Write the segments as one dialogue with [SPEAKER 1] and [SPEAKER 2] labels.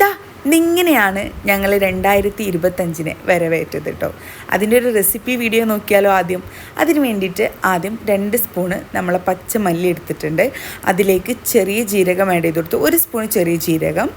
[SPEAKER 1] ദാ ഇങ്ങനെയാണ് ഞങ്ങൾ 2025 വരവേറ്റത് കേട്ടോ. അതിൻ്റെ ഒരു റെസിപ്പി വീഡിയോ നോക്കിയാലോ ആദ്യം. അതിന് വേണ്ടിയിട്ട് ആദ്യം 2 സ്പൂണ് നമ്മളെ പച്ചമല്ലി എടുത്തിട്ടുണ്ട്. അതിലേക്ക് ചെറിയ ജീരകം ആഡ് ചെയ്ത് കൊടുത്തു, 1 സ്പൂൺ ചെറിയ ജീരകം.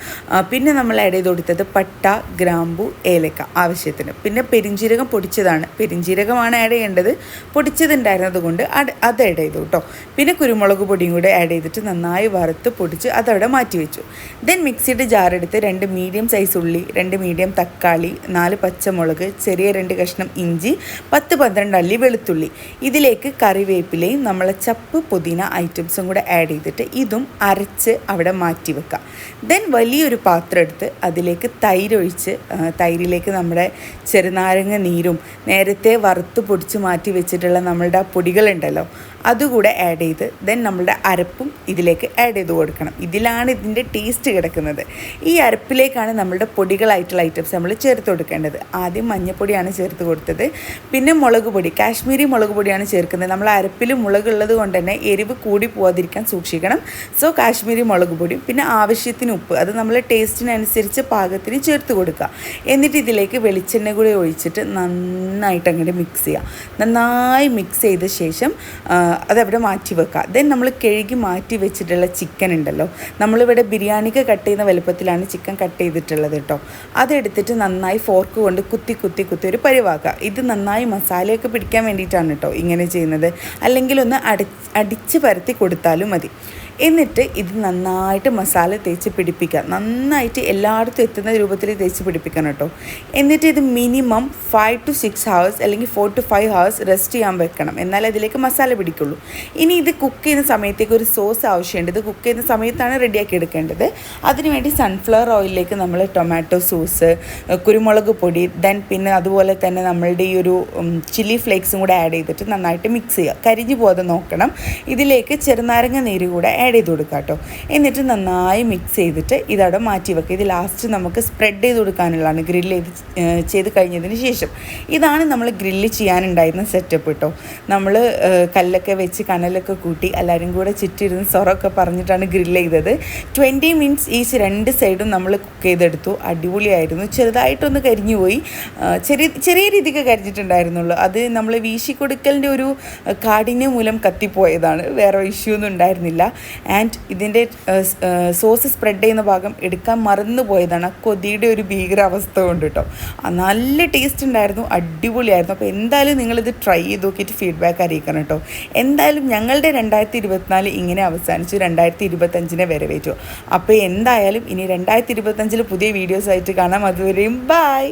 [SPEAKER 1] പിന്നെ നമ്മൾ ആഡ് ചെയ്ത് കൊടുത്തത് പട്ട, ഗ്രാമ്പു, ഏലക്ക ആവശ്യത്തിന്. പിന്നെ പെരിഞ്ജീരകം പൊടിച്ചതാണ്, പെരിഞ്ജീരകമാണ് ആഡ് ചെയ്യേണ്ടത്. പൊടിച്ചതുണ്ടായിരുന്നത് കൊണ്ട് അത് ആഡ് ചെയ്തു കേട്ടോ. പിന്നെ കുരുമുളക് പൊടിയും കൂടെ ആഡ് ചെയ്തിട്ട് നന്നായി വറുത്ത് പൊടിച്ച് അതവിടെ മാറ്റി വെച്ചു. ദെൻ മിക്സിയുടെ ജാറെടുത്ത് 2 മീഡിയം സൈസ് ഉള്ളി, 2 മീഡിയം തക്കാളി, 4 പച്ചമുളക്, ചെറിയ 2 കഷ്ണം ഇഞ്ചി, 10-12 അല്ലി വെളുത്തുള്ളി. ഇതിലേക്ക് കറിവേപ്പിലയും നമ്മളെ ചപ്പ് പുതിന ഐറ്റംസും കൂടെ ആഡ് ചെയ്തിട്ട് ഇതും അരച്ച് അവിടെ മാറ്റി വെക്കാം. ദെൻ വലിയൊരു പാത്രം എടുത്ത് അതിലേക്ക് തൈരൊഴിച്ച് തൈരിലേക്ക് നമ്മുടെ ചെറുനാരങ്ങ നീരും നേരത്തെ വറുത്ത് പൊടിച്ച് മാറ്റി വെച്ചിട്ടുള്ള നമ്മളുടെ ആ പൊടികളുണ്ടല്ലോ അതുകൂടെ ആഡ് ചെയ്ത് ദെൻ നമ്മളുടെ അരപ്പും ഇതിലേക്ക് ആഡ് ചെയ്ത് കൊടുക്കണം. ഇതിലാണ് ഇതിൻ്റെ ടേസ്റ്റ് കിടക്കുന്നത്. ഈ അരപ്പിലേക്കാണ് നമ്മളുടെ പൊടികളായിട്ടുള്ള ഐറ്റംസ് നമ്മൾ ചേർത്ത് കൊടുക്കേണ്ടത്. ആദ്യം മഞ്ഞൾപ്പൊടിയാണ് ചേർത്ത് കൊടുത്തത്, പിന്നെ മുളക് പൊടി, കാശ്മീരി മുളക് പൊടിയാണ് ചേർക്കുന്നത്. നമ്മൾ അരപ്പിൽ മുളകുള്ളത് കൊണ്ട് തന്നെ എരിവ് കൂടി പോകാതിരിക്കാൻ സൂക്ഷിക്കണം. സോ കാശ്മീരി മുളക് പൊടിയും പിന്നെ ആവശ്യത്തിന് ഉപ്പ്, അത് നമ്മൾ ടേസ്റ്റിനനുസരിച്ച് പാകത്തിന് ചേർത്ത് കൊടുക്കുക. എന്നിട്ട് ഇതിലേക്ക് വെളിച്ചെണ്ണ കൂടി ഒഴിച്ചിട്ട് നന്നായിട്ട് അങ്ങോട്ട് മിക്സ് ചെയ്യുക. നന്നായി മിക്സ് ചെയ്ത ശേഷം അതവിടെ മാറ്റി വെക്കുക. ദെൻ നമ്മൾ കഴുകി മാറ്റി വെച്ചിട്ടുള്ള ചിക്കൻ ഉണ്ടല്ലോ, നമ്മളിവിടെ ബിരിയാണിക്ക് കട്ട് ചെയ്യുന്ന വലുപ്പത്തിലാണ് ചിക്കൻ കട്ട് ചെയ്തിട്ടുള്ളത് കേട്ടോ. അതെടുത്തിട്ട് നന്നായി ഫോർക്ക് കൊണ്ട് കുത്തി ഒരു പരിവാക്കുക. ഇത് നന്നായി മസാലയൊക്കെ പിടിക്കാൻ വേണ്ടിയിട്ടാണ് കേട്ടോ ഇങ്ങനെ ചെയ്യുന്നത്. അല്ലെങ്കിൽ ഒന്ന് അടിച്ച് പരത്തി കൊടുത്താലും മതി. എന്നിട്ട് ഇത് നന്നായിട്ട് മസാല തേച്ച് പിടിപ്പിക്കുക. നന്നായിട്ട് എല്ലായിടത്തും എത്തുന്ന രൂപത്തിൽ തേച്ച് പിടിപ്പിക്കണം കേട്ടോ. എന്നിട്ട് ഇത് മിനിമം 5 to 6 hours അല്ലെങ്കിൽ 4 to 5 hours റെസ്റ്റ് ചെയ്യാൻ വെക്കണം, എന്നാലേ അതിലേക്ക് മസാല പിടിക്കുള്ളൂ. ഇനി ഇത് കുക്ക് ചെയ്യുന്ന സമയത്തേക്ക് ഒരു സോസ് ആവശ്യമുണ്ട്. ഇത് കുക്ക് ചെയ്യുന്ന സമയത്താണ് റെഡിയാക്കി എടുക്കേണ്ടത്. അതിനുവേണ്ടി സൺഫ്ലവർ ഓയിലിലേക്ക് നമ്മൾ ടൊമാറ്റോ സോസ്, കുരുമുളക് പൊടി, ദെൻ പിന്നെ അതുപോലെ തന്നെ നമ്മളുടെ ഈ ഒരു ചില്ലി ഫ്ലേക്സും കൂടെ ആഡ് ചെയ്തിട്ട് നന്നായിട്ട് മിക്സ് ചെയ്യുക. കരിഞ്ഞു പോകാതെ നോക്കണം. ഇതിലേക്ക് ചെറുനാരങ്ങ നീര് കൂടെ ആഡ് ചെയ്ത് കൊടുക്കുക കേട്ടോ. എന്നിട്ട് നന്നായി മിക്സ് ചെയ്തിട്ട് ഇതവിടെ മാറ്റി വെക്കുക. ഇത് ലാസ്റ്റ് നമുക്ക് സ്പ്രെഡ് ചെയ്ത് കൊടുക്കാനുള്ളതാണ് ഗ്രില്ല് ചെയ്ത് കഴിഞ്ഞതിന് ശേഷം. ഇതാണ് നമ്മൾ ഗ്രില്ല് ചെയ്യാനുണ്ടായിരുന്ന സെറ്റപ്പ് കേട്ടോ. നമ്മൾ കല്ലൊക്കെ വെച്ച് കനലൊക്കെ കൂട്ടി എല്ലാവരും കൂടെ ചുറ്റിരുന്ന് സൊറൊക്കെ പറഞ്ഞിട്ടാണ് ഗ്രില്ല് ചെയ്തത്. 20 minutes ഈച്ച് 2 സൈഡും നമ്മൾ കുക്ക് ചെയ്തെടുത്തു. അടിപൊളിയായിരുന്നു. ചെറുതായിട്ടൊന്ന് കരിഞ്ഞു പോയി, ചെറിയ രീതിക്ക് കരിഞ്ഞിട്ടുണ്ടായിരുന്നുള്ളൂ. അത് നമ്മൾ വീശി കൊടുക്കലിൻ്റെ ഒരു കാഠിന്യം മൂലം കത്തിപ്പോയതാണ്, വേറെ ഇഷ്യൂ ഒന്നും ഉണ്ടായിരുന്നില്ല. ആൻഡ് ഇതിൻ്റെ സോസ് സ്പ്രെഡ് ചെയ്യുന്ന ഭാഗം എടുക്കാൻ മറന്നു പോയതാണ്, കൊതിയുടെ ഒരു ഭീകരാവസ്ഥ കൊണ്ട് കേട്ടോ. നല്ല ടേസ്റ്റ് ഉണ്ടായിരുന്നു, അടിപൊളിയായിരുന്നു. അപ്പോൾ എന്തായാലും നിങ്ങളിത് ട്രൈ ചെയ്ത് നോക്കിയിട്ട് ഫീഡ്ബാക്ക് അറിയിക്കണം കേട്ടോ. എന്തായാലും ഞങ്ങളുടെ 2024 ഇങ്ങനെ അവസാനിച്ചു, 2025 വരവേറ്റു. അപ്പോൾ എന്തായാലും ഇനി 2025 പുതിയ വീഡിയോസായിട്ട് കാണാം. അതുവരെയും ബൈ.